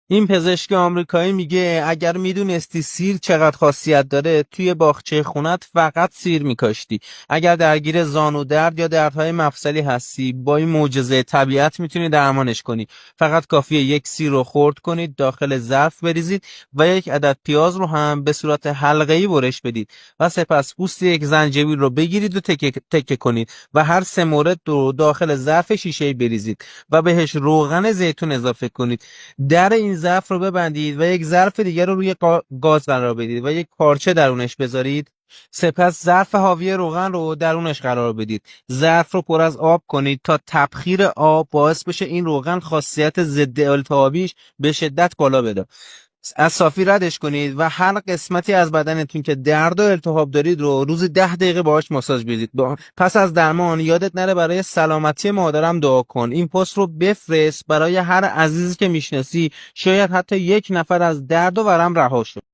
این پزشک آمریکایی میگه اگر میدونستی سیر چقدر خاصیت داره توی باغچه خونت فقط سیر میکاشتی. اگر درگیر زانو درد یا دردهای مفصلی هستی با این معجزه طبیعت میتونی درمانش کنی. فقط کافیه یک سیر رو خرد کنید، داخل ظرف بریزید و یک عدد پیاز رو هم به صورت حلقه‌ای برش بدید و سپس پوست یک زنجبیل رو بگیرید و تکه تکه کنید و هر 3 مورد رو داخل ظرف شیشه‌ای بریزید و بهش روغن زیتون اضافه کنید. در این ظرف رو ببندید و یک ظرف دیگر رو روی گاز قرار بدید و یک پارچه درونش بذارید. سپس ظرف حاوی روغن رو درونش قرار بدید. ظرف رو پر از آب کنید تا تبخیر آب باعث بشه این روغن خاصیت ضد التهابیش به شدت بالا بده. از صافی ردش کنید و هر قسمتی از بدنتون که درد و التهاب دارید رو روزی 10 دقیقه باهاش ماساژ بدید. پس از درمان یادت نره برای سلامتی مادرم دعا کن. این پست رو بفرست برای هر عزیزی که میشناسی، شاید حتی یک نفر از درد و ورم رها شه.